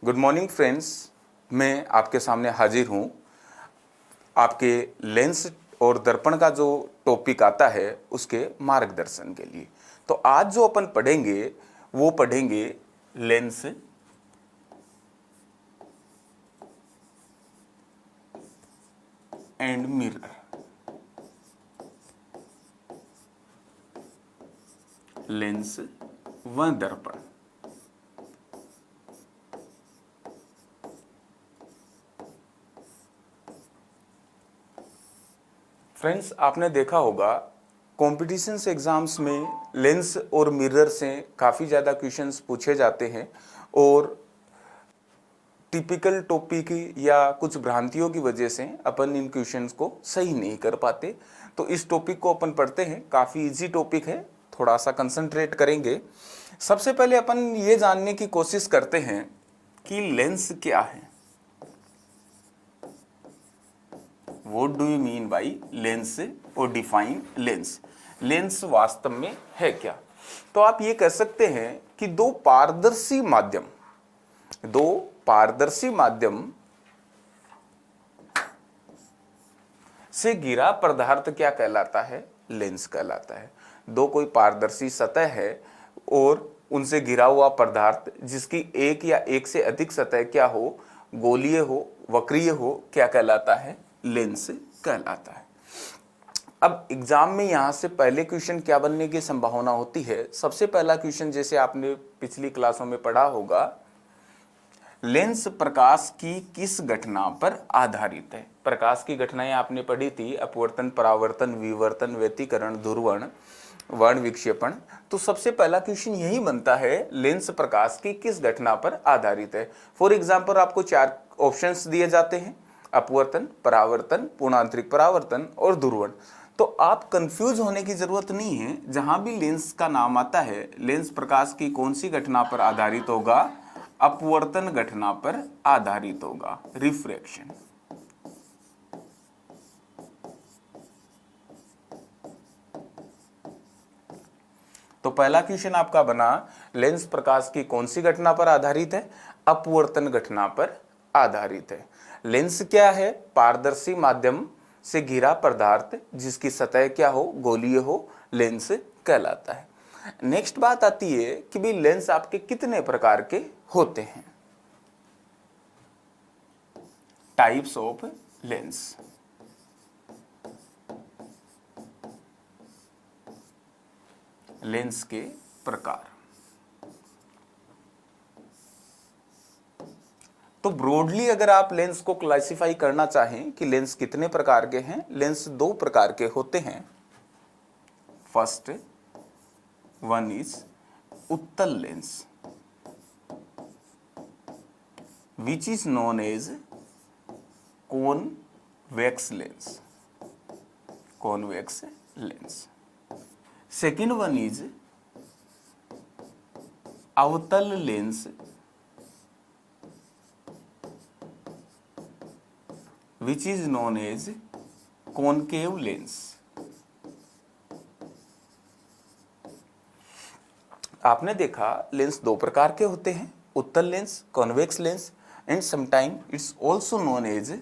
Good morning friends, मैं आपके सामने हाजिर हूँ आपके लेंस और दर्पण का जो टॉपिक आता है उसके मार्गदर्शन के लिए। तो आज जो अपन पढ़ेंगे वो पढ़ेंगे लेंस एंड मिरर। लेंस व दर्पण। फ्रेंड्स, आपने देखा होगा कॉम्पिटिशन्स एग्जाम्स में लेंस और मिरर से काफ़ी ज़्यादा क्वेश्चंस पूछे जाते हैं और टिपिकल टॉपिक या कुछ भ्रांतियों की वजह से अपन इन क्वेश्चंस को सही नहीं कर पाते। तो इस टॉपिक को अपन पढ़ते हैं, काफ़ी इजी टॉपिक है, थोड़ा सा कंसंट्रेट करेंगे। सबसे पहले अपन ये जानने की कोशिश करते हैं कि लेंस क्या है। What do you mean by lens और डिफाइन लेंस। लेंस वास्तव में है क्या? तो आप ये कह सकते हैं कि दो पारदर्शी माध्यम से घिरा पदार्थ क्या कहलाता है? लेंस कहलाता है। दो कोई पारदर्शी सतह है और उनसे घिरा हुआ पदार्थ जिसकी एक या एक से अधिक सतह क्या हो, गोलीय हो, वक्रीय हो, क्या कहलाता है? लेंस कहलाता है। अब एग्जाम में यहां से पहले क्वेश्चन क्या बनने की संभावना होती है? सबसे पहला क्वेश्चन जैसे आपने पिछली क्लासों में पढ़ा होगा, लेंस प्रकाश की किस घटना पर आधारित है? प्रकाश की घटनाएं आपने पढ़ी थी, अपवर्तन, परावर्तन, विवर्तन, व्यतिकरण, ध्रुवण, वर्ण विक्षेपण। तो सबसे पहला क्वेश्चन यही बनता है, लेंस प्रकाश की किस घटना पर आधारित है। फॉर एग्जाम्पल आपको 4 ऑप्शंस दिए जाते हैं, अपवर्तन, परावर्तन, पूर्णांतरिक परावर्तन और ध्रुवण। तो आप कंफ्यूज होने की जरूरत नहीं है, जहां भी लेंस का नाम आता है, लेंस प्रकाश की कौन सी घटना पर आधारित होगा? अपवर्तन घटना पर आधारित होगा, रिफ्रैक्शन। तो पहला क्वेश्चन आपका बना, लेंस प्रकाश की कौन सी घटना पर आधारित है? अपवर्तन घटना पर आधारित है। लेंस क्या है? पारदर्शी माध्यम से घिरा पदार्थ जिसकी सतह क्या हो, गोलीय हो, लेंस कहलाता है। नेक्स्ट बात आती है कि भी लेंस आपके कितने प्रकार के होते हैं? Types of lens. लेंस के प्रकार। तो ब्रॉडली अगर आप लेंस को क्लासिफाई करना चाहें कि लेंस कितने प्रकार के हैं, लेंस 2 प्रकार के होते हैं। फर्स्ट वन इज उत्तल lens which is known as convex lens. Convex lens. Second one is अवतल lens which is known as concave lens। आपने देखा लेंस 2 प्रकार के होते हैं, उत्तल lens, convex lens, and sometime it's also known as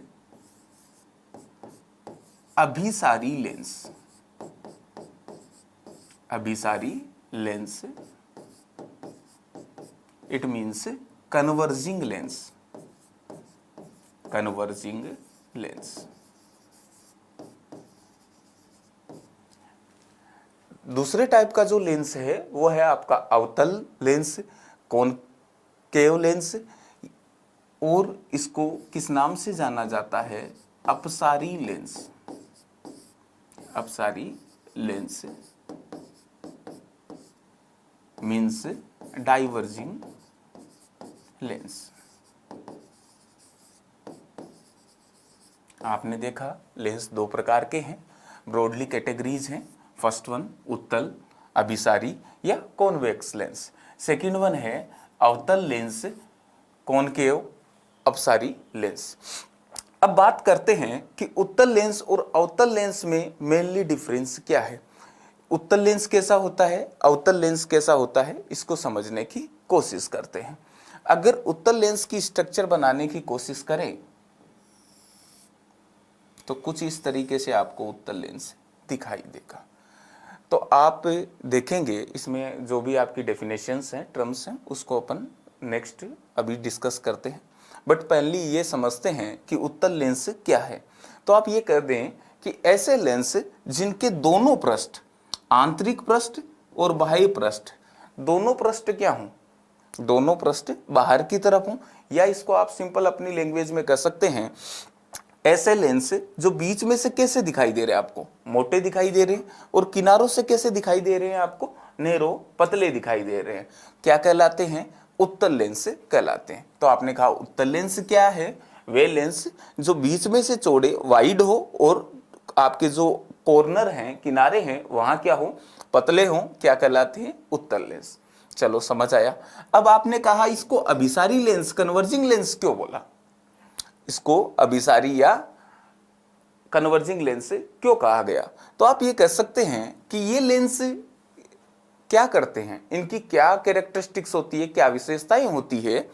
अभिसारी लेंस। अभिसारी lens, it means converging lens. Converging lens. दूसरे टाइप का जो लेंस है वो है आपका अवतल लेंस, कॉनकेव लेंस, और इसको किस नाम से जाना जाता है? अपसारी लेंस। अपसारी लेंस मीन्स डाइवर्जिंग लेंस। आपने देखा लेंस 2 प्रकार के हैं, ब्रॉडली कैटेगरीज हैं। फर्स्ट वन उत्तल, अभिसारी या कॉन्वेक्स लेंस। सेकंड वन है अवतल लेंस, कॉनकेव, अपसारी लेंस। अब बात करते हैं कि उत्तल लेंस और अवतल लेंस में मेनली डिफरेंस क्या है। उत्तल लेंस कैसा होता है, अवतल लेंस कैसा होता है, इसको समझने की कोशिश करते हैं। अगर उत्तल लेंस की स्ट्रक्चर बनाने की कोशिश करें तो कुछ इस तरीके से आपको उत्तल लेंस दिखाई देगा। तो आप देखेंगे इसमें जो भी आपकी डेफिनेशंस हैं, टर्म्स हैं, उसको अपन नेक्स्ट अभी डिस्कस करते हैं। बट पहले ये समझते हैं कि उत्तल लेंस क्या है। तो आप ये कर दें कि ऐसे लेंस जिनके दोनों पृष्ठ, आंतरिक पृष्ठ और बाह्य पृष्ठ, दोनों पृष्ठ क्या हों, दोनों पृष्ठ बाहर की तरफ हों, या इसको आप सिंपल अपनी लैंग्वेज में कह सकते हैं ऐसे लेंस जो बीच में से कैसे दिखाई दे रहे हैं आपको, मोटे दिखाई दे रहे हैं, और किनारों से कैसे दिखाई दे रहे हैं आपको, नैरो, पतले दिखाई दे रहे हैं, क्या कहलाते हैं, उत्तल लेंस कहलाते हैं। तो आपने कहा उत्तल लेंस क्या है, वे लेंस जो बीच में से चौड़े, वाइड हो, और आपके जो कॉर्नर हैं, किनारे हैं, वहां क्या हो, पतले हो, क्या कहलाते हैं, उत्तल लेंस। चलो समझ आया। अब आपने कहा इसको अभिसारी लेंस, कन्वर्जिंग लेंस क्यों बोला, इसको अभिसारी या कन्वर्जिंग लेंस क्यों कहा गया। तो आप ये कह सकते हैं कि ये लेंस क्या करते हैं, इनकी क्या कैरेक्टरिस्टिक्स होती है, क्या विशेषताएं होती है।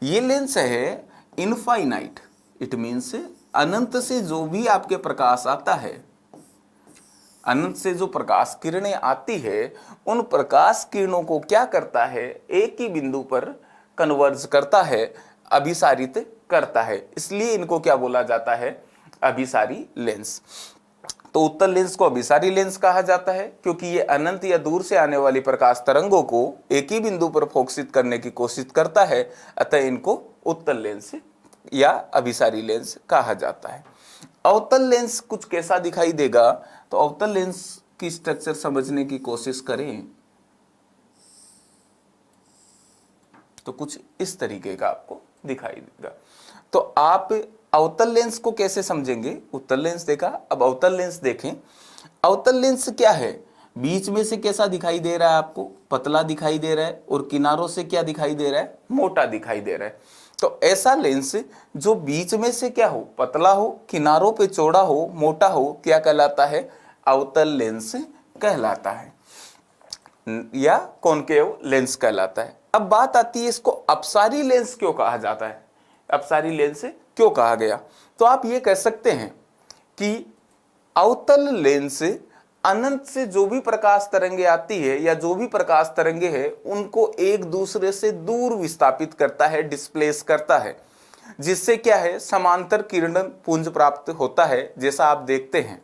ये लेंस है इनफाइनाइट, इट मीन्स अनंत से जो भी आपके प्रकाश आता है, अनंत से जो प्रकाश किरणें आती है, उन प्रकाश किरणों को क्या करता है, एक ही बिंदु पर कन्वर्ज करता है, अभिसारित करता है। इसलिए इनको क्या बोला जाता है, अभिसारी लेंस। तो उत्तल लेंस को अभिसारी लेंस कहा जाता है क्योंकि ये अनंत या दूर से आने वाली प्रकाश तरंगों को एक ही बिंदु पर फोकसित करने की कोशिश करता है, अतः इनको उत्तल लेंस या अभिसारी लेंस कहा जाता है। अवतल लेंस कुछ कैसा दिखाई देगा, तो अवतल लेंस की स्ट्रक्चर समझने की कोशिश करें तो कुछ इस तरीके का आपको दिखाई देगा। तो आप अवतल लेंस को कैसे समझेंगे, उत्तल लेंस देखा, अब अवतल लेंस देखें। अवतल लेंस क्या है, बीच में से कैसा दिखाई दे रहा है आपको, पतला दिखाई दे रहा है, और किनारों से क्या दिखाई दे रहा है, मोटा दिखाई दे रहा है। तो ऐसा लेंस जो बीच में से क्या हो, पतला हो, किनारों पे चौड़ा हो, मोटा हो, क्या कहलाता है, अवतल लेंस कहलाता है, या कॉनकेव लेंस कहलाता है। अब बात आती है इसको अपसारी लेंस क्यों कहा जाता है, अपसारी लेंस क्यों कहा गया। तो आप ये कह सकते हैं कि अवतल लेंस अनंत से जो भी प्रकाश तरंगे आती है या जो भी प्रकाश तरंगे है उनको एक दूसरे से दूर विस्थापित करता है, डिस्प्लेस करता है, जिससे क्या है, समांतर किरण पुंज प्राप्त होता है, जैसा आप देखते हैं।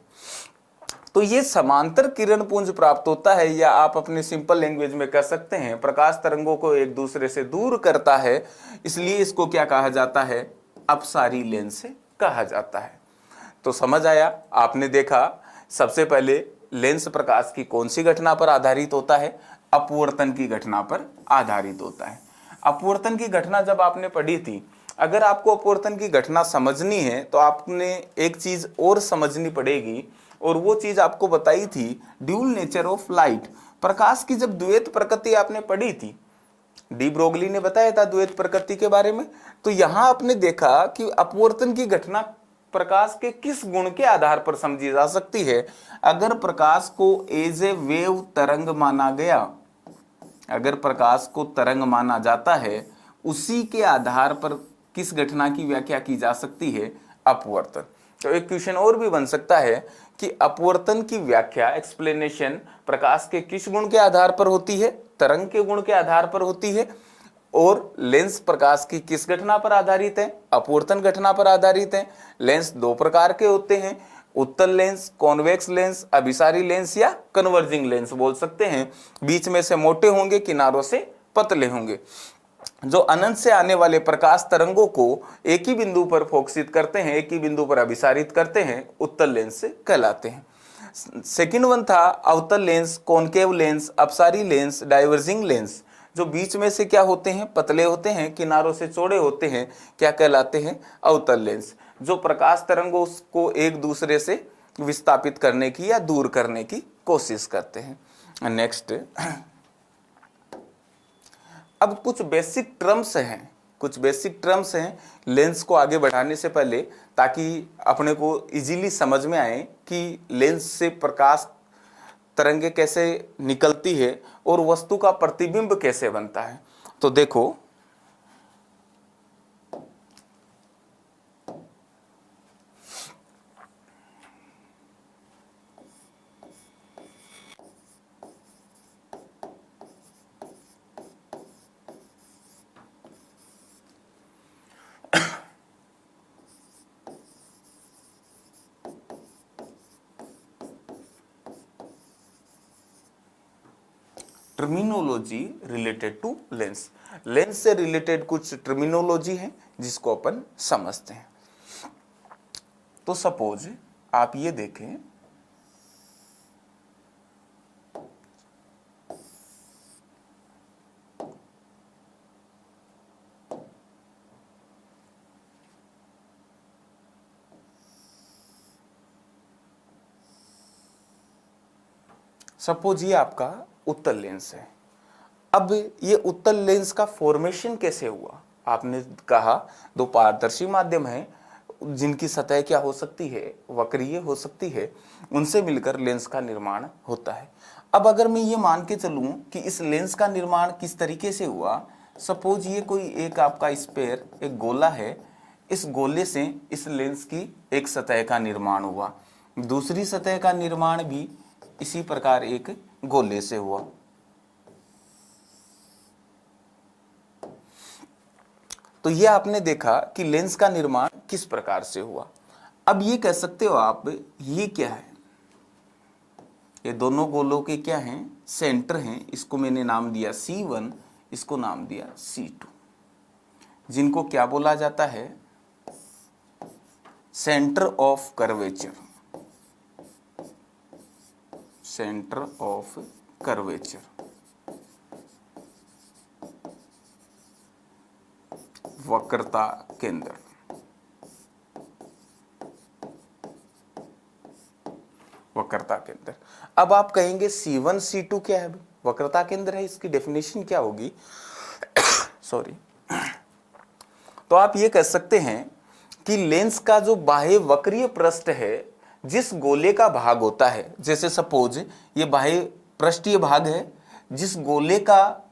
तो ये समांतर किरण पुंज प्राप्त होता है, या आप अपने सिंपल लैंग्वेज में कह सकते हैं प्रकाश तरंगों को एक दूसरे से दूर करता है, इसलिए इसको क्या कहा जाता है, अपसारी लेंस कहा जाता है। तो समझ आया, आपने देखा सबसे पहले लेंस प्रकाश की कौन सी घटना पर आधारित होता है, अपवर्तन की घटना पर आधारित होता है। अपवर्तन की घटना जब आपने पढ़ी थी, अगर आपको अपवर्तन की घटना समझनी है तो आपने एक चीज और समझनी पड़ेगी, और वो चीज आपको बताई थी ड्यूल नेचर ऑफ लाइट। प्रकाश की जब द्वैत प्रकृति आपने पढ़ी थी, डी ब्रोगली ने बताया था द्वैत प्रकृति के बारे में, तो यहां आपने देखा कि अपवर्तन की घटना प्रकाश के किस गुण के आधार पर समझी जा सकती है। अगर प्रकाश को एज ए वेव तरंग माना गया, अगर प्रकाश को तरंग माना जाता है, उसी के आधार पर किस घटना की व्याख्या की जा सकती है, अपवर्तन। तो एक क्वेश्चन और भी बन सकता है कि अपवर्तन की व्याख्या, एक्सप्लेनेशन प्रकाश के किस गुण के आधार पर होती है, तरंग के गुण के आधार पर होती है, और लेंस प्रकाश की किस घटना पर आधारित है, अपवर्तन घटना पर आधारित है। लेंस दो प्रकार के होते हैं, उत्तल लेंस, कॉन्वेक्स लेंस, अभिसारी लेंस या कन्वर्जिंग लेंस बोल सकते हैं। बीच में से मोटे होंगे, किनारों से पतले होंगे, जो अनंत से आने वाले प्रकाश तरंगों को एक ही बिंदु पर फोकसित करते हैं, एक ही बिंदु पर अभिसारित करते हैं, उत्तल लेंस कहलाते हैं। सेकंड वन था अवतल लेंस, कॉनकेव लेंस, अपसारी लेंस, डाइवर्जिंग लेंस, जो बीच में से क्या होते हैं, पतले होते हैं, किनारों से चौड़े होते हैं, क्या कहलाते हैं, अवतल लेंस, जो प्रकाश तरंगों को एक दूसरे से विस्थापित करने की या दूर करने की कोशिश करते हैं। नेक्स्ट, अब कुछ बेसिक टर्म्स हैं, कुछ बेसिक टर्म्स हैं लेंस को आगे बढ़ाने से पहले, ताकि अपने को इजीली समझ में आए कि लेंस से प्रकाश तरंगे कैसे निकलती है और वस्तु का प्रतिबिंब कैसे बनता है। तो देखो, terminology related to lens. Lens से रिलेटेड कुछ टर्मिनोलॉजी है जिसको अपन समझते हैं। तो सपोज आप ये देखें, सपोज ये आपका उत्तल लेंस है। अब ये उत्तल लेंस का फॉर्मेशन कैसे हुआ? आपने कहा दो पारदर्शी माध्यम है जिनकी सतह क्या हो सकती है, वक्रीय हो सकती है, उनसे मिलकर लेंस का निर्माण होता है। अब अगर मैं ये मान के चलूं कि इस लेंस का निर्माण किस तरीके से हुआ, सपोज ये कोई एक आपका स्फीयर, एक गोला है, इस गोले से इस लेंस की एक सतह का निर्माण हुआ, दूसरी सतह का निर्माण भी इसी प्रकार एक गोले से हुआ। तो ये आपने देखा कि लेंस का निर्माण किस प्रकार से हुआ। अब ये कह सकते हो आप, ये क्या है? ये दोनों गोलों के क्या हैं? सेंटर हैं। इसको मैंने नाम दिया C1, इसको नाम दिया C2, जिनको क्या बोला जाता है? Centre of curvature. Centre of curvature, वक्रता केंद्र। वक्रता केंद्र। अब आप कहेंगे C1 C2 क्या है? वक्रता केंद्र है, इसकी डेफिनेशन क्या होगी? सॉरी। तो आप ये कह सकते हैं कि लेंस का जो बाह्य वक्रीय पृष्ठ है, जिस गोले का भाग होता है, जैसे सपोज ये बाह्य पृष्ठीय भाग है, जिस गोले का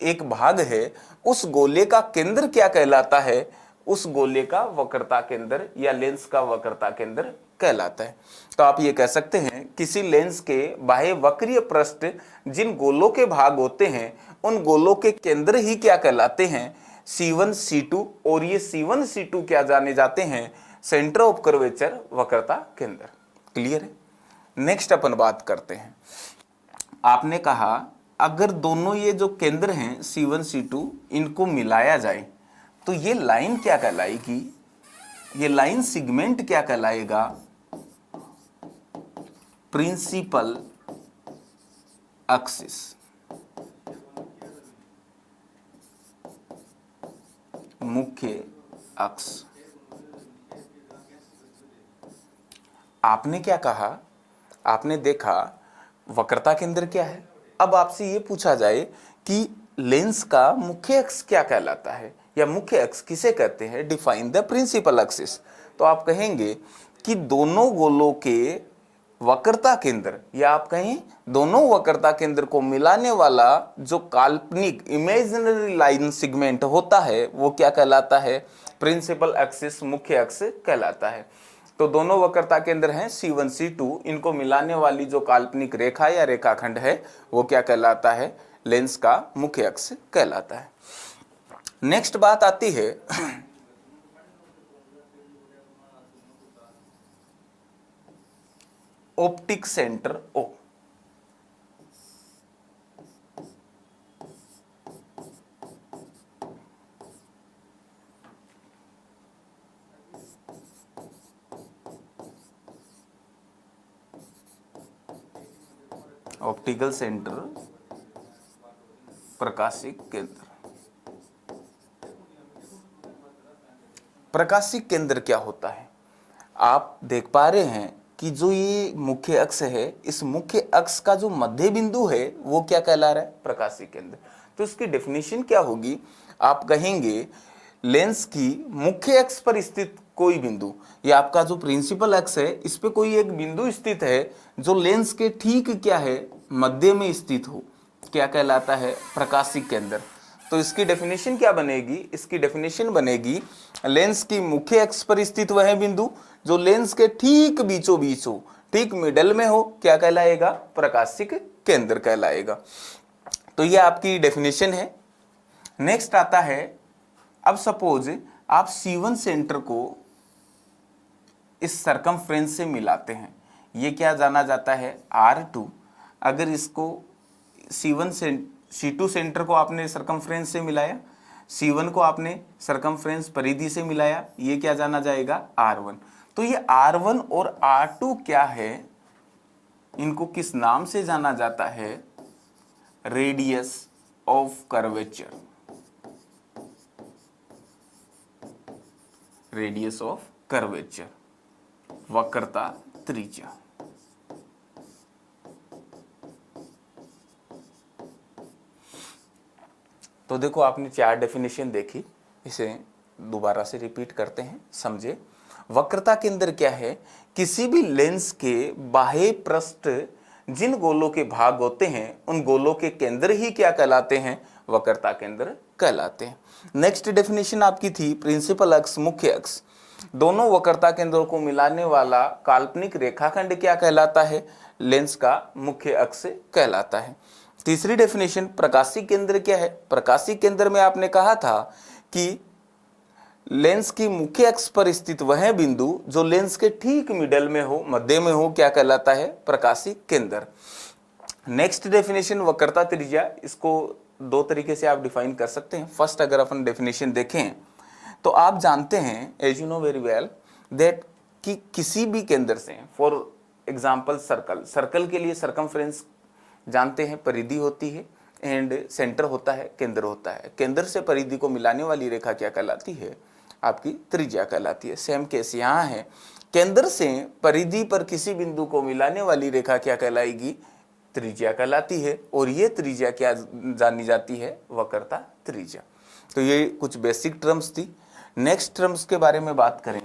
एक भाग है, उस गोले का केंद्र क्या कहलाता है? उस गोले का वक्रता केंद्र या लेंस का वक्रता केंद्र कहलाता है। तो आप ये कह सकते हैं किसी लेंस के बाह्य वक्रीय पृष्ठ जिन गोलों के भाग होते हैं, उन गोलों के केंद्र ही क्या कहलाते हैं? C1 C2। और ये C1 C2 क्या जाने जाते हैं? सेंटर ऑफ कर्वेचर, वक्रता केंद्र। क्लियर है? नेक्स्ट अपन बात करते हैं। आपने कहा अगर दोनों ये जो केंद्र हैं C1 C2, इनको मिलाया जाए तो ये लाइन क्या कहलाएगी? ये लाइन सेगमेंट क्या कहलाएगा? Principal axis. मुख्य अक्ष। आपने क्या कहा? आपने देखा वक्रता केंद्र क्या है। अब आपसे ये पूछा जाए कि लेंस का मुख्य अक्ष क्या कहलाता है या मुख्य अक्ष किसे कहते हैं? Define the principal axis. तो आप कहेंगे कि दोनों गोलों के वक्रता केंद्र, या आप कहें दोनों वक्रता केंद्र को मिलाने वाला जो काल्पनिक इमेजिनरी लाइन सेगमेंट होता है, वो क्या कहलाता है? प्रिंसिपल एक्सिस, मुख्य अक्ष कहलाता है। तो दोनों वक्रता केंद्र हैं C1 C2, इनको मिलाने वाली जो काल्पनिक रेखा या रेखाखंड है वो क्या कहलाता है? लेंस का मुख्य अक्ष कहलाता है। नेक्स्ट बात आती है optic centre O। Optical centre, प्रकाशिक केंद्र। प्रकाशिक केंद्र क्या होता है? आप देख पा रहे हैं कि जो ये मुख्य अक्ष है, इस मुख्य अक्ष का जो मध्य बिंदु है वो क्या कहला रहा है? प्रकाशिक केंद्र। तो इसकी डेफिनेशन क्या होगी? आप कहेंगे लेंस की मुख्य अक्ष पर स्थित कोई बिंदु, ये आपका जो प्रिंसिपल अक्ष है, इस पे कोई एक बिंदु स्थित है जो लेंस के ठीक क्या है? मध्य में स्थित हो, क्या कहलाता है? प्रकाशिक केंद्र। तो इसकी डेफिनेशन क्या बनेगी? इसकी डेफिनेशन बनेगी लेंस की मुख्य अक्ष पर स्थित वह बिंदु जो लेंस के ठीक बीचों बीच हो, ठीक मिडल में हो, क्या कहलाएगा? प्रकाशिक केंद्र कहलाएगा। तो ये आपकी डेफिनेशन है। नेक्स्ट आता है, अब सपोज आप C1 सेंटर को इस सरकमफ्रेंस से मिलाते हैं, ये क्या जाना जाता है? R2। अगर इसको C1 से C2 सेंटर को आपने सरकमफ्रेंस से मिलाया, C1 को आपने सरकमफ्रेंस परिधि से मिलाया, ये क्या जाना जाएगा R1। तो ये R1 और R2 क्या है, इनको किस नाम से जाना जाता है, radius of curvature, radius of curvature, वक्रता त्रिज्या। तो देखो आपने 4 डेफिनेशन देखी, इसे दोबारा से रिपीट करते हैं, समझे। वक्रता के अंदर क्या है, किसी भी लेंस के बाह्य पृष्ठ जिन गोलों के भाग होते हैं उन गोलों के केंद्र ही क्या कहलाते हैं, वक्रता केंद्र कहलाते हैं। नेक्स्ट डेफिनेशन आपकी थी प्रिंसिपल अक्ष मुख्य अक्ष, दोनों वक्रता केंद्रों को मिलाने वाला काल्पनिक रेखाखंड क्या कहलाता है, लेंस का मुख्य अक्ष कहलाता है। तीसरी डेफिनेशन प्रकाशी केंद्र क्या है, प्रकाशी केंद्र में आपने कहा था कि लेंस की मुख्य अक्ष पर स्थित वह बिंदु जो लेंस के ठीक मिडल में हो, मध्य में हो, क्या कहलाता है, प्रकाशी केंद्र। नेक्स्ट डेफिनेशन वक्रता त्रिज्या, इसको 2 तरीके से आप डिफाइन कर सकते हैं। फर्स्ट अगर अपन डेफिनेशन देखें तो आप जानते हैं, as you know very well that, कि किसी भी केंद्र से, फॉर एग्जाम्पल सर्कल, सर्कल के लिए सरकमफ्रेंस जानते हैं परिधि होती है एंड सेंटर होता है, केंद्र होता है। केंद्र से परिधि को मिलाने वाली रेखा क्या कहलाती है, आपकी त्रिज्या कहलाती है। सेम केस यहाँ है, केंद्र से परिधि पर किसी बिंदु को मिलाने वाली रेखा क्या कहलाएगी, त्रिज्या कहलाती है। और ये त्रिज्या क्या जानी जाती है, वक्रता त्रिज्या। तो ये कुछ बेसिक टर्म्स थी। नेक्स्ट टर्म्स के बारे में बात करें,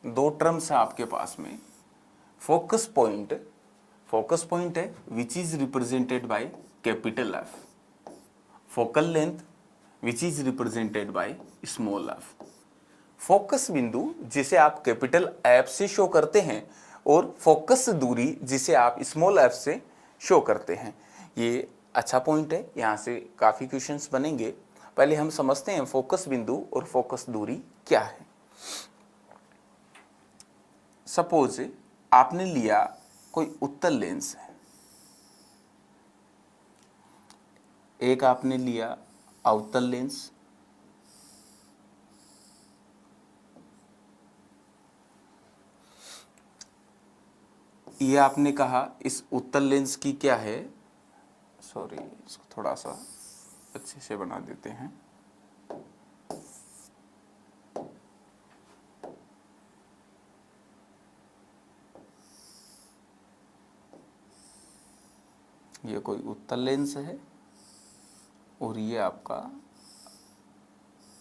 दो टर्म्स है आपके पास में। फोकस पॉइंट, फोकस पॉइंट है which is represented by capital F, focal length which is represented by small F. Focus बिंदु जिसे आप कैपिटल एफ से शो करते हैं और फोकस दूरी जिसे आप स्मॉल एफ से शो करते हैं। ये अच्छा पॉइंट है, यहाँ से काफ़ी क्वेश्चंस बनेंगे। पहले हम समझते हैं फोकस बिंदु और फोकस दूरी क्या है। सपोज आपने लिया कोई उत्तल लेंस है, एक आपने लिया अवतल लेंस, ये आपने कहा इस उत्तल लेंस की क्या है, सॉरी इसको थोड़ा सा अच्छे से बना देते हैं। ये कोई उत्तल लेंस है और ये आपका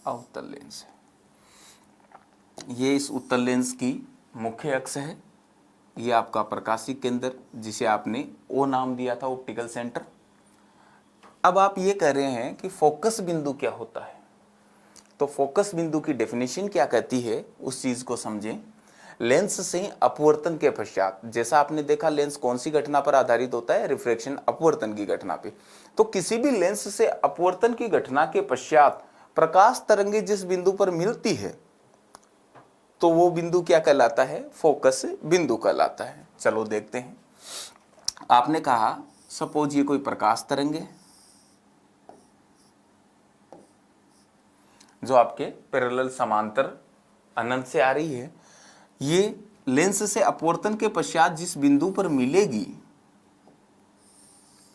अवतल लेंस है। ये इस उत्तल लेंस की मुख्य अक्ष है, ये आपका प्रकाशिक केंद्र जिसे आपने ओ नाम दिया था, ऑप्टिकल सेंटर। अब आप ये कह रहे हैं कि फोकस बिंदु क्या होता है, तो फोकस बिंदु की डेफिनेशन क्या कहती है उस चीज को समझें। लेंस से अपवर्तन के पश्चात, जैसा आपने देखा लेंस कौन सी घटना पर आधारित होता है, रिफ्रैक्शन, अपवर्तन की घटना पे। तो किसी भी लेंस से अपवर्तन की घटना के पश्चात प्रकाश तरंगे जिस बिंदु पर मिलती है तो वो बिंदु क्या कहलाता है, फोकस बिंदु कहलाता है। चलो देखते हैं। आपने कहा सपोज ये कोई प्रकाश तरंग है जो आपके पैरेलल समांतर अनंत से आ रही है। ये लेंस से अपवर्तन के पश्चात जिस बिंदु पर मिलेगी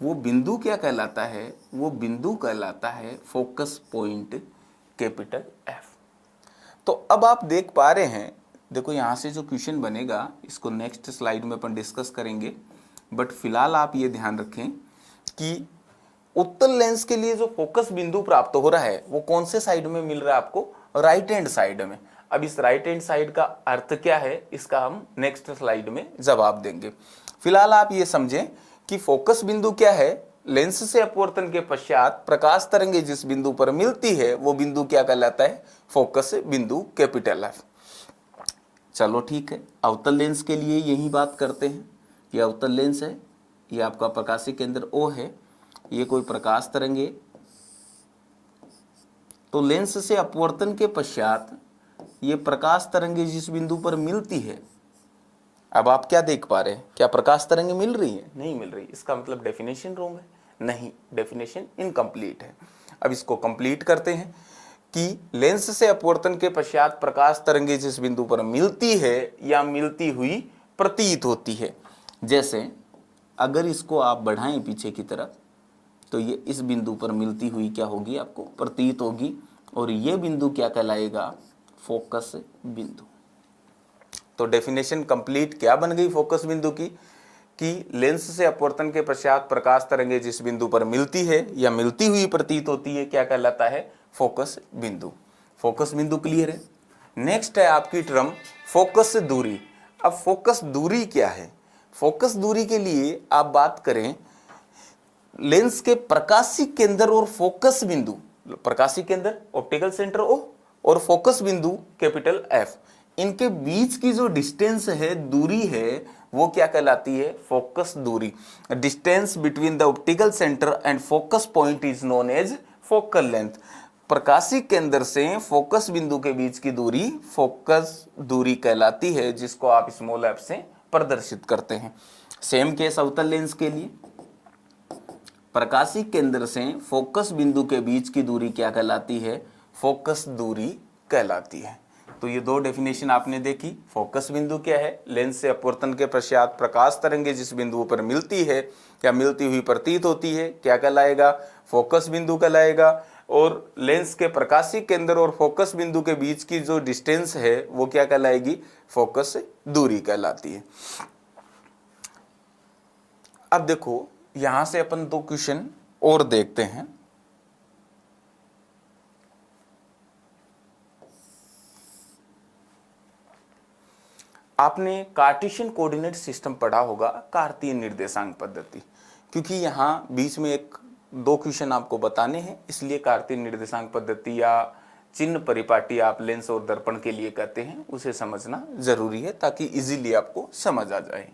वो बिंदु क्या कहलाता है, वो बिंदु कहलाता है फोकस पॉइंट कैपिटल एफ। तो अब आप देख पा रहे हैं, देखो यहां से जो क्वेश्चन बनेगा इसको नेक्स्ट स्लाइड में अपन डिस्कस करेंगे, बट फिलहाल आप ये ध्यान रखें कि उत्तल लेंस के लिए जो फोकस बिंदु प्राप्त हो रहा है वो कौन से साइड में मिल रहा है आपको, राइट हैंड साइड में। अब इस राइट हैंड साइड का अर्थ क्या है इसका हम नेक्स्ट स्लाइड में जवाब देंगे। फिलहाल आप ये समझें कि फोकस बिंदु क्या है, लेंस से अपवर्तन के पश्चात प्रकाश तरंगे जिस बिंदु पर मिलती है वो बिंदु क्या कहलाता है, फोकस बिंदु कैपिटल एफ। चलो ठीक है, अवतल लेंस के लिए यही बात करते हैं। ये अवतल लेंस है, ये आपका प्रकाशीय केंद्र O है, ये कोई प्रकाश तरंगे, तो लेंस से अपवर्तन के पश्चात ये प्रकाश तरंगे जिस बिंदु पर मिलती है, अब आप क्या देख पा रहे हैं, क्या प्रकाश तरंगे मिल रही है, नहीं मिल रही, इसका मतलब डेफिनेशन रॉन्ग है, नहीं, डेफिनेशन इनकम्प्लीट है। अब इसको कंप्लीट करते हैं कि लेंस से अपवर्तन के पश्चात प्रकाश तरंगे जिस बिंदु पर मिलती है या मिलती हुई प्रतीत होती है। जैसे अगर इसको आप बढ़ाएं पीछे की तरफ तो ये इस बिंदु पर मिलती हुई क्या होगी, आपको प्रतीत होगी, और ये बिंदु क्या कहलाएगा, फोकस बिंदु। तो डेफिनेशन कंप्लीट क्या बन गई फोकस बिंदु की, कि लेंस से अपवर्तन के पश्चात प्रकाश तरंगे जिस बिंदु पर मिलती है या मिलती हुई प्रतीत होती है क्या कहलाता है, फोकस बिंदु। फोकस बिंदु क्लियर है। नेक्स्ट है आपकी टर्म फोकस दूरी। अब फोकस दूरी क्या है, फोकस दूरी के लिए आप बात करें लेंस के प्रकाशीय केंद्र और फोकस बिंदु, प्रकाशीय केंद्र ऑप्टिकल सेंटर O और फोकस बिंदु कैपिटल F, इनके बीच की जो डिस्टेंस है, दूरी है, वो क्या कहलाती है, फोकस दूरी। Distance between the optical centre and focus point is known as focal length. प्रकाशीय केंद्र से फोकस बिंदु के बीच की दूरी फोकस दूरी कहलाती है, जिसको आप स्मॉल f से प्रदर्शित करते हैं। सेम केस अवतल लेंस के लिए, प्रकाशीय केंद्र से फोकस बिंदु के बीच की दूरी क्या कहलाती है, फोकस दूरी कहलाती है। तो ये दो डेफिनेशन आपने देखी। फोकस बिंदु क्या है, लेंस से अपवर्तन के पश्चात प्रकाश तरंगे जिस बिंदु पर मिलती है या मिलती हुई प्रतीत होती है क्या कहलाएगा, फोकस बिंदु कहलाएगा। और लेंस के प्रकाशीय केंद्र और फोकस बिंदु के बीच की जो डिस्टेंस है वो क्या कहलाएगी, फोकस दूरी कहलाती है। अब देखो यहां से अपन दो क्वेश्चन और देखते हैं। आपने कार्टेशियन कोऑर्डिनेट सिस्टम पढ़ा होगा, कार्तीय निर्देशांक पद्धति, क्योंकि यहाँ बीच में एक दो क्वेश्चन आपको बताने हैं, इसलिए कार्तीय निर्देशांक पद्धति या चिन्ह परिपाटी आप लेंस और दर्पण के लिए कहते हैं, उसे समझना जरूरी है ताकि इजीली आपको समझ आ जाए।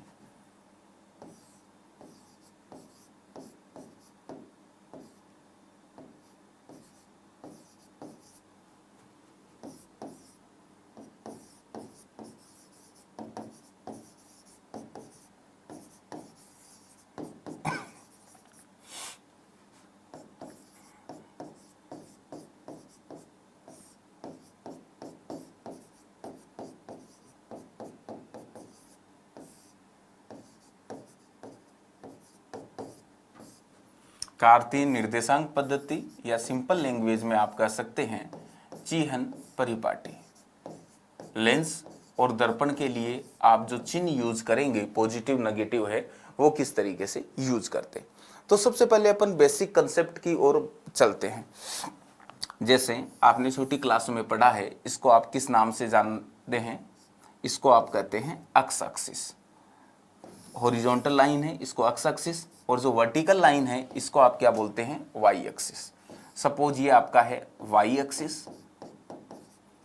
कार्तीय निर्देशांक पद्धति या सिंपल लैंग्वेज में आप कह सकते हैं चिह्न परिपाटी। लेंस और दर्पण के लिए आप जो चिन्ह यूज करेंगे, पॉजिटिव नेगेटिव है, वो किस तरीके से यूज करते हैं। तो सबसे पहले अपन बेसिक कंसेप्ट की ओर चलते हैं। जैसे आपने छोटी क्लास में पढ़ा है, इसको आप किस नाम से जानते हैं, इसको आप कहते हैं अक्ष एक्सिस। हॉरिजॉन्टल लाइन है इसको अक्ष एक्सिस, और जो वर्टिकल लाइन है इसको आप क्या बोलते हैं, वाई एक्सिस। सपोज ये आपका है Y axis,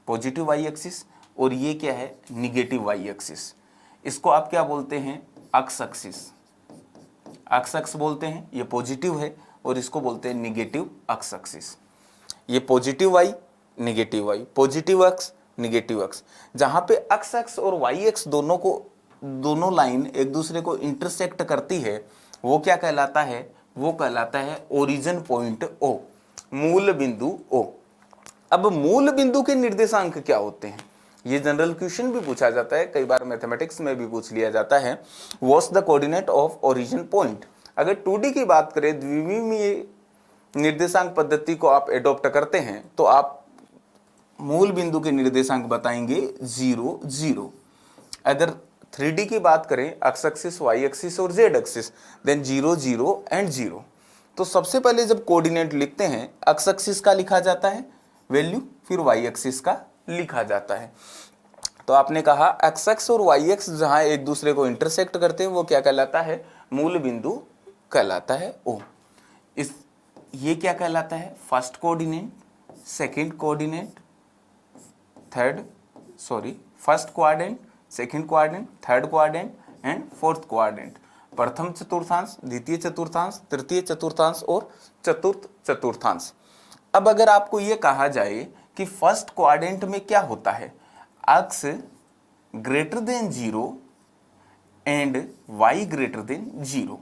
positive Y axis, और ये क्या है, निगेटिव वाई एक्सिस। इसको आप क्या बोलते हैं, अक्ष एक्सिस, अक्ष अक्ष बोलते हैं। ये पॉजिटिव है और इसको बोलते हैं निगेटिव अक्ष एक्सिस। ये positive Y, negative Y, positive अक्ष, निगेटिव अक्ष। जहां पे अक्ष अक्ष और वाई अक्ष दोनों लाइन एक दूसरे को इंटरसेक्ट करती है, वो क्या कहलाता है, वो कहलाता है ओरिजिन पॉइंट ओ, मूल बिंदु ओ। अब मूल बिंदु के निर्देशांक क्या होते हैं, ये जनरल क्वेश्चन भी पूछा जाता है, कई बार मैथमेटिक्स में भी पूछ लिया जाता है। What's the coordinate of origin point. अगर 2D की बात करें, द्विविमीय निर्देशांक पद्धति को आप एडॉप्ट करते हैं तो आप मूल बिंदु के निर्देशांक बताएंगे 0 0। अगर 3D की बात करें, एक्स एक्सिस, वाई एक्सिस और जेड एक्सिस, देन 0 0 एंड 0। तो सबसे पहले जब कोऑर्डिनेट लिखते हैं एक्स एक्सिस का लिखा जाता है वैल्यू, फिर वाई एक्सिस का लिखा जाता है। तो आपने कहा एक्स एक्स और वाई एक्स जहां एक दूसरे को इंटरसेक्ट करते हैं वो क्या कहलाता है, मूल बिंदु कहलाता है ओ। इस ये क्या कहलाता है, first coordinate, second coordinate, first quadrant, second quadrant, third quadrant and fourth quadrant. प्रथम चतुर्थांश, द्वितीय चतुर्थांश, तृतीय चतुर्थांश और चतुर्थ चतुर्थांश। अब अगर आपको यह कहा जाए कि फर्स्ट क्वाड्रेंट में क्या होता है, X greater than 0 and Y greater than 0।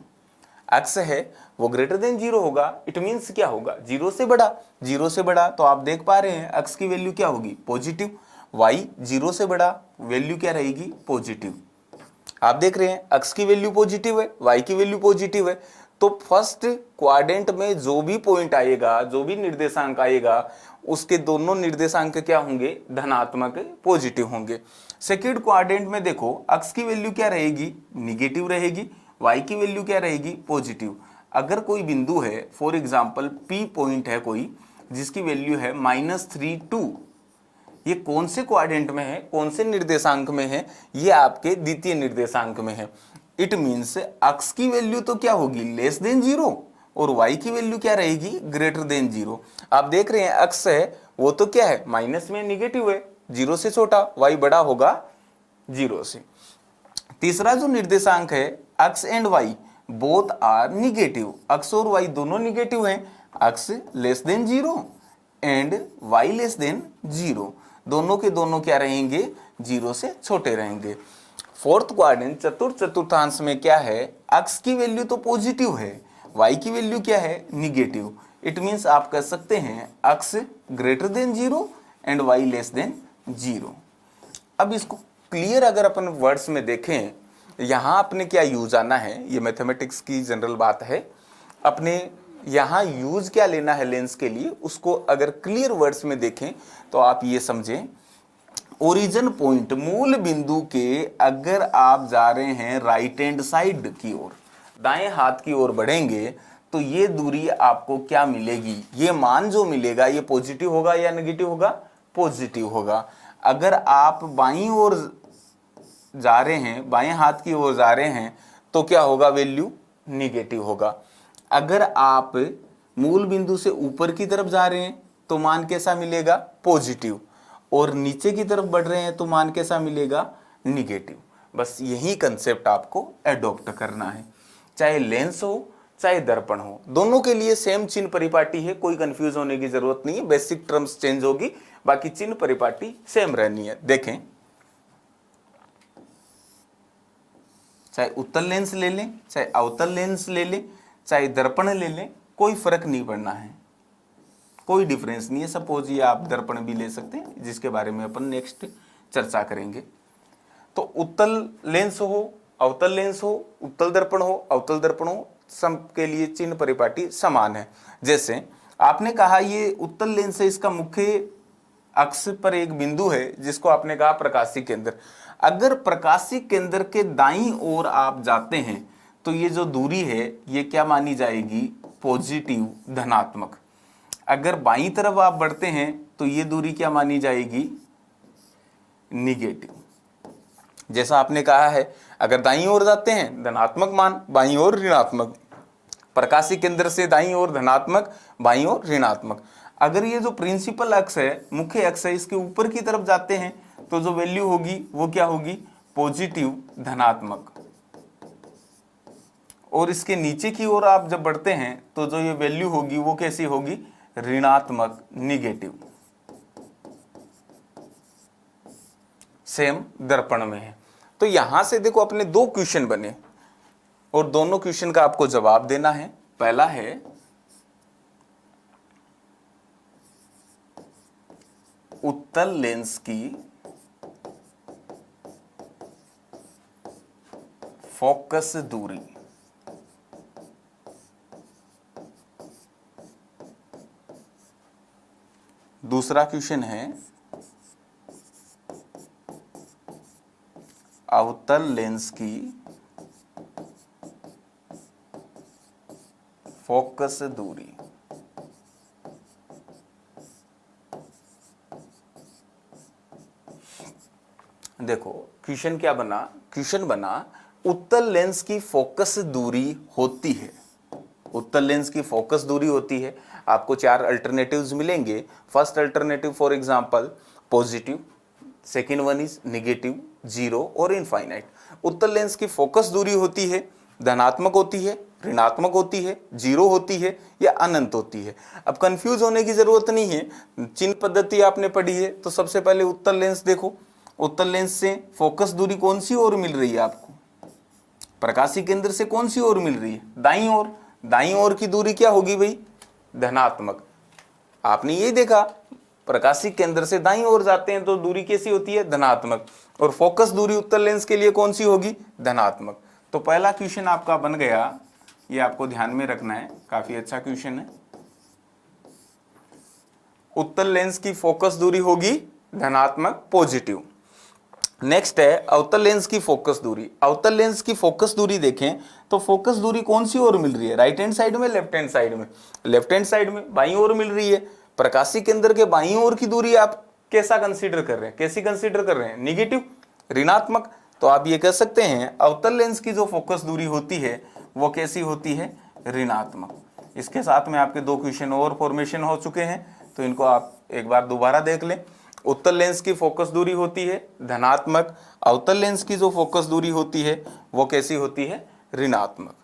X है वो ग्रेटर देन 0 होगा, इट मीन्स क्या होगा, 0 से बड़ा। 0 से बड़ा तो आप देख पा रहे हैं एक्स की वैल्यू क्या होगी, पॉजिटिव। वाई 0 से बड़ा, वैल्यू क्या रहेगी, पॉजिटिव। आप देख रहे हैं एक्स की वैल्यू पॉजिटिव है, वाई की वैल्यू पॉजिटिव है। तो फर्स्ट क्वाड्रेंट में जो भी पॉइंट आएगा, जो भी निर्देशांक आएगा, उसके दोनों निर्देशांक क्या होंगे, धनात्मक पॉजिटिव होंगे। सेकंड क्वाड्रेंट में देखो एक्स की वैल्यू क्या रहेगी, निगेटिव रहेगी, वाई की वैल्यू क्या रहेगी, पॉजिटिव। अगर कोई बिंदु है, फॉर एग्जाम्पल पी पॉइंट है कोई, जिसकी वैल्यू है -3 2, ये कौन से क्वाड्रेंट में है, कौन से निर्देशांक में है, ये आपके द्वितीय निर्देशांक में है। इट मीन्स एक्स की वैल्यू तो क्या होगी, लेस देन 0 और वाई की वैल्यू क्या रहेगी, ग्रेटर देन 0। आप देख रहे हैं एक्स है वो तो क्या है, माइनस में, निगेटिव है, 0 से छोटा, वाई बड़ा होगा 0 से। तीसरा जो निर्देशांक है X and Y both are negative, X और वाई दोनों निगेटिव हैं, X less than 0 and Y less than 0, दोनों के दोनों क्या रहेंगे, 0 से छोटे रहेंगे। फोर्थ क्वाड्रेंट, चतुर्थ चतुर्थांश में क्या है, एक्स की वैल्यू तो पॉजिटिव है, वाई की वैल्यू क्या है, निगेटिव। इट मीन्स आप कह सकते हैं X greater than 0 and Y less than 0। अब इसको क्लियर अगर अपन वर्ड्स में देखें, यहाँ अपने क्या यूज आना है, ये मैथमेटिक्स की जनरल बात है, अपने यहाँ यूज क्या लेना है लेंस के लिए, उसको अगर क्लियर वर्ड्स में देखें तो आप ये समझें, ओरिजिन पॉइंट, मूल बिंदु के अगर आप जा रहे हैं राइट हैंड साइड की ओर, दाएं हाथ की ओर बढ़ेंगे, तो ये दूरी आपको क्या मिलेगी, ये मान जो मिलेगा ये पॉजिटिव होगा या नेगेटिव होगा, पॉजिटिव होगा। अगर आप बाईं ओर जा रहे हैं, बाएं हाथ की ओर जा रहे हैं, तो क्या होगा, वैल्यू निगेटिव होगा। अगर आप मूल बिंदु से ऊपर की तरफ जा रहे हैं तो मान कैसा मिलेगा, पॉजिटिव, और नीचे की तरफ बढ़ रहे हैं तो मान कैसा मिलेगा, निगेटिव। बस यही कंसेप्ट आपको एडॉप्ट करना है, चाहे लेंस हो चाहे दर्पण हो, दोनों के लिए सेम चिन्ह परिपाटी है, कोई कंफ्यूज होने की जरूरत नहीं है। बेसिक टर्म्स चेंज होगी, बाकी चिन्ह परिपाटी सेम रहनी है। देखें, चाहे उत्तल लेंस ले लें, चाहे अवतल लेंस ले लें, चाहे दर्पण ले लें, कोई फर्क नहीं पड़ना है, कोई डिफरेंस नहीं है। सपोज ये आप दर्पण भी ले सकते हैं, जिसके बारे में अपन नेक्स्ट चर्चा करेंगे। तो उत्तल लेंस हो, अवतल लेंस हो, उत्तल दर्पण हो, अवतल दर्पण हो, सब के लिए चिन्ह परिपाटी समान है। जैसे आपने कहा ये उत्तल लेंस है, इसका मुख्य अक्ष पर एक बिंदु है जिसको आपने कहा प्रकाशिक केंद्र। अगर प्रकाशिक केंद्र के दाईं ओर आप जाते हैं तो ये जो दूरी है ये क्या मानी जाएगी, पॉजिटिव, धनात्मक। अगर बाईं तरफ आप बढ़ते हैं तो ये दूरी क्या मानी जाएगी, निगेटिव। जैसा आपने कहा है अगर दाईं ओर जाते हैं धनात्मक मान, बाईं ओर ऋणात्मक, प्रकाशिक केंद्र से दाईं ओर धनात्मक, बाईं ओर ऋणात्मक। अगर ये जो प्रिंसिपल अक्ष है, मुख्य अक्ष है, इसके ऊपर की तरफ जाते हैं तो जो वैल्यू होगी वो क्या होगी, पॉजिटिव, धनात्मक। और इसके नीचे की ओर आप जब बढ़ते हैं तो जो ये वैल्यू होगी वो कैसी होगी, ऋणात्मक, निगेटिव। सेम दर्पण में है। तो यहां से देखो अपने दो क्वेश्चन बने और दोनों क्वेश्चन का आपको जवाब देना है। पहला है उत्तल लेंस की फोकस दूरी, दूसरा क्वेश्चन है अवतल लेंस की फोकस दूरी। देखो क्वेश्चन क्या बना, क्वेश्चन बना उत्तल लेंस की फोकस दूरी होती है, उत्तल लेंस की फोकस दूरी होती है। आपको चार अल्टरनेटिव्स मिलेंगे। First alternative for example positive, second one is negative, zero और इनफाइनाइट। उत्तल लेंस की फोकस दूरी होती है, धनात्मक होती है, ऋणात्मक होती है, जीरो होती है या अनंत होती है। अब कंफ्यूज होने की जरूरत नहीं है, चिन्ह पद्धति आपने पढ़ी है। तो सबसे पहले उत्तल लेंस देखो, उत्तल लेंस से फोकस दूरी कौन सी ओर मिल रही है आपको, प्रकाशीय केंद्र से कौन सी ओर मिल रही है, दाईं ओर। दाईं ओर की दूरी क्या होगी भाई, धनात्मक। आपने ये देखा प्रकाशिक केंद्र से दाईं ओर जाते हैं तो दूरी कैसी होती है, धनात्मक। और फोकस दूरी उत्तल लेंस के लिए कौन सी होगी, धनात्मक। तो पहला क्वेश्चन आपका बन गया, ये आपको ध्यान में रखना है, काफी अच्छा क्वेश्चन है। उत्तल लेंस की फोकस दूरी होगी धनात्मक, पॉजिटिव। नेक्स्ट है अवतल लेंस की फोकस दूरी। अवतल लेंस की फोकस दूरी देखें तो फोकस दूरी कौन सी ओर मिल रही है, राइट हैंड साइड में, लेफ्ट हैंड साइड में, लेफ्ट हैंड साइड में, बाईं ओर मिल रही है। प्रकाशिक केंद्र के बाईं ओर की दूरी आप कैसा कंसीडर कर रहे हैं, कैसी कंसीडर कर रहे हैं, निगेटिव, ऋणात्मक। तो आप ये कह सकते हैं अवतल लेंस की जो फोकस दूरी होती है वो कैसी होती है, ऋणात्मक। इसके साथ में आपके दो क्वेश्चन और फॉर्मेशन हो चुके हैं, तो इनको आप एक बार दोबारा देख लें। उत्तल लेंस की फोकस दूरी होती है धनात्मक, अवतल लेंस की जो फोकस दूरी होती है वो कैसी होती है, ऋणात्मक।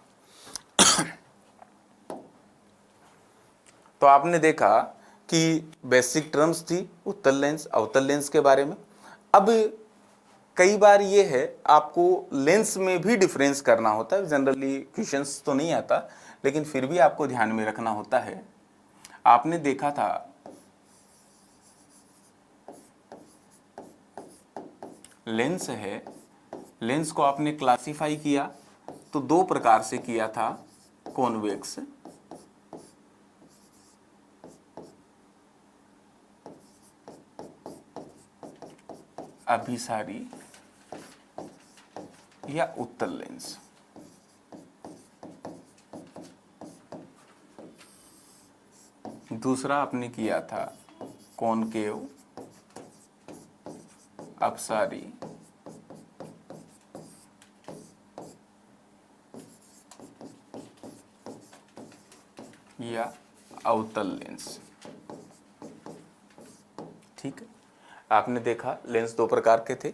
तो आपने देखा कि बेसिक टर्म्स थी उत्तल लेंस अवतल लेंस के बारे में। अब कई बार ये है आपको लेंस में भी डिफरेंस करना होता है, जनरली क्वेश्चंस तो नहीं आता लेकिन फिर भी आपको ध्यान में रखना होता है। आपने देखा था लेंस है, लेंस को आपने क्लासिफाई किया तो दो प्रकार से किया था, कॉन्वेक्स, अभिसारी या उत्तल लेंस। दूसरा आपने किया था कॉनकेव, अपसारी या अवतल लेंस। ठीक है, आपने देखा लेंस दो प्रकार के थे।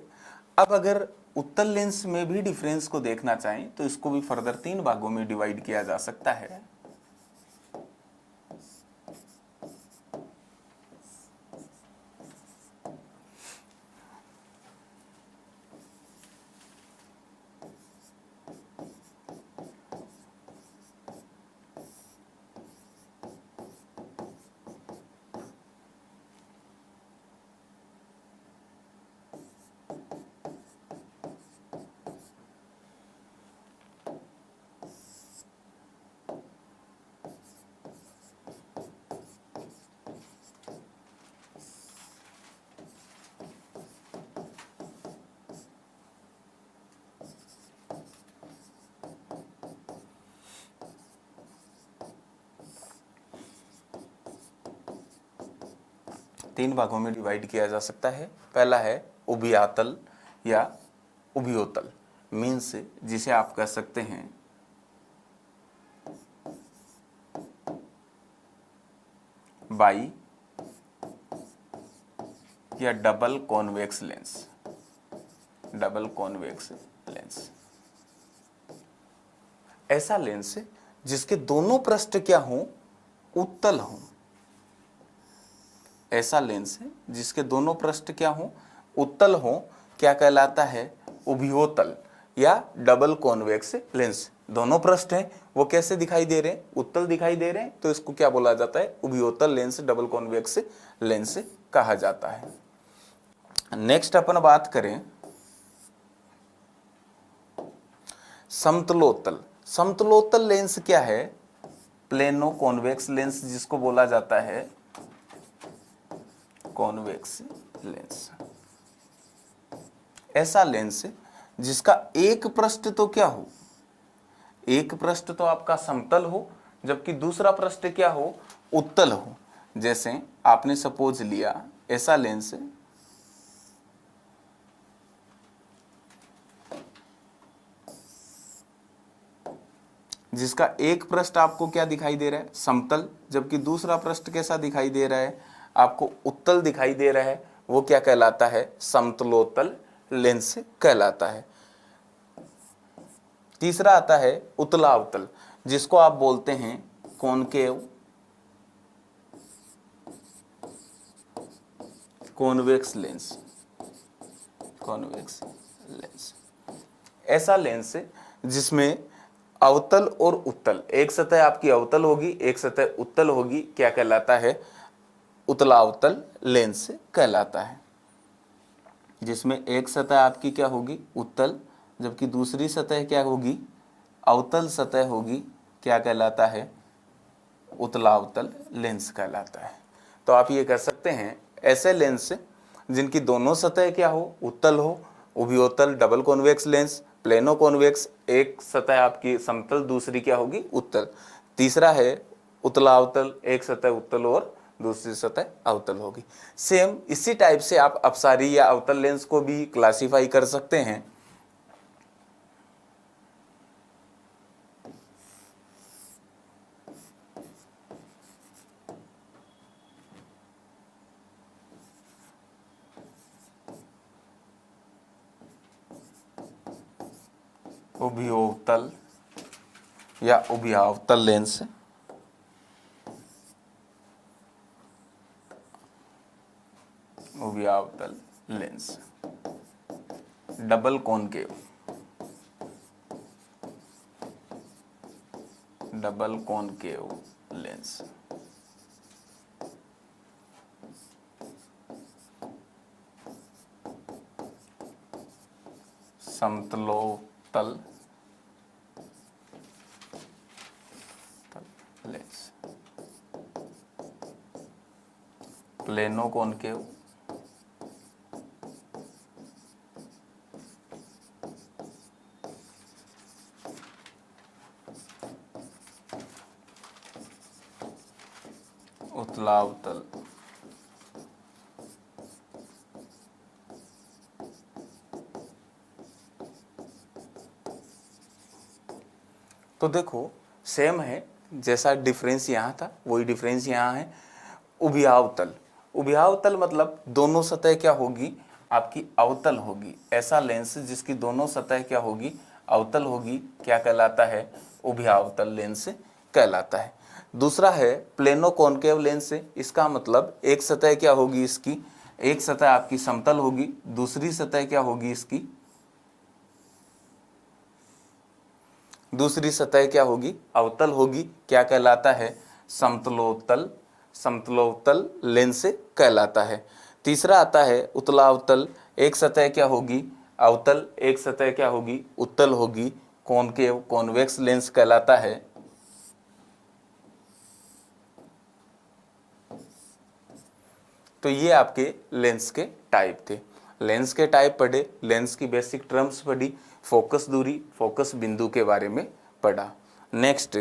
अब अगर उत्तल लेंस में भी डिफरेंस को देखना चाहें तो इसको भी फर्दर तीन भागों में डिवाइड किया जा सकता है। तीन भागों में डिवाइड किया जा सकता है। पहला है उभयातल या उभयोतल, मीन्स जिसे आप कह सकते हैं बाई या double convex lens, double convex lens. ऐसा लेंस जिसके दोनों पृष्ठ क्या हो, उत्तल हो। ऐसा लेंस है जिसके दोनों पृष्ठ क्या हो, उत्तल हो, क्या कहलाता है, उभयोतल या डबल कॉन्वेक्स लेंस। दोनों पृष्ठ हैं वो कैसे दिखाई दे रहे हैं, उत्तल दिखाई दे रहे हैं, तो इसको क्या बोला जाता है, उभयोतल लेंस, डबल कॉन्वेक्स लेंस कहा जाता है। नेक्स्ट अपन बात करें समतलोत्तल। समतलोत्तल लेंस क्या है, प्लेनो कॉन्वेक्स लेंस जिसको बोला जाता है कॉन्वेक्स लेंस। ऐसा लेंस जिसका एक पृष्ठ तो क्या हो, एक पृष्ठ तो आपका समतल हो, जबकि दूसरा पृष्ठ क्या हो, उत्तल हो। जैसे आपने सपोज लिया ऐसा लेंस जिसका एक पृष्ठ आपको क्या दिखाई दे रहा है, समतल, जबकि दूसरा पृष्ठ कैसा दिखाई दे रहा है, आपको उत्तल दिखाई दे रहा है, वो क्या कहलाता है, समतलोत्तल लेंस कहलाता है। तीसरा आता है उत्तलावतल, जिसको आप बोलते हैं concave, convex lens, convex lens. ऐसा लेंस जिसमें अवतल और उत्तल, एक सतह आपकी अवतल होगी, एक सतह उत्तल होगी, क्या कहलाता है, उत्तलावतल लेंस कहलाता है। जिसमें एक सतह आपकी क्या होगी, उत्तल, जबकि दूसरी सतह क्या होगी, अवतल सतह होगी, क्या कहलाता है, उत्तलावतल लेंस कहलाता है। तो आप ये कर सकते हैं, ऐसे लेंस जिनकी दोनों सतह क्या हो, उत्तल हो, उभयोतल double convex lens, plano convex, एक सतह आपकी समतल, दूसरी क्या होगी, उत्तल। तीसरा है उत्तलावतल, एक सतह उत्तल और दूसरी सतह अवतल होगी। सेम इसी टाइप से आप अपसारी या अवतल लेंस को भी क्लासिफाई कर सकते हैं। उभयोतल या उभयावतल लेंस, उभयावतल लेंस, double concave, double concave lens, समतलोत्तल लेंस, प्लेनो कॉनकेव, उत्तलावतल, तो देखो सेम है, जैसा डिफरेंस यहाँ था वही डिफरेंस यहाँ है। उभयावतल, उभयावतल मतलब दोनों सतह क्या होगी, आपकी अवतल होगी। ऐसा लेंस जिसकी दोनों सतह क्या होगी, अवतल होगी, क्या कहलाता है, उभयावतल लेंस कहलाता है। दूसरा है प्लेनो कॉनकेव लेंस, इसका मतलब एक सतह क्या होगी इसकी, एक सतह आपकी समतल होगी, दूसरी सतह क्या होगी इसकी, दूसरी सतह क्या होगी, अवतल होगी, क्या कहलाता है, समतलोत्तल, समतलोत्तल लेंस कहलाता है। तीसरा आता है उत्तलावतल, एक सतह क्या होगी, अवतल, एक सतह क्या होगी, उत्तल होगी, कॉनकेव, कॉन्वेक्स लेंस कहलाता है। तो ये आपके लेंस के टाइप थे। लेंस के टाइप पढ़े, लेंस की बेसिक टर्म्स पढ़ी, फोकस दूरी, फोकस बिंदु के बारे में पढ़ा। नेक्स्ट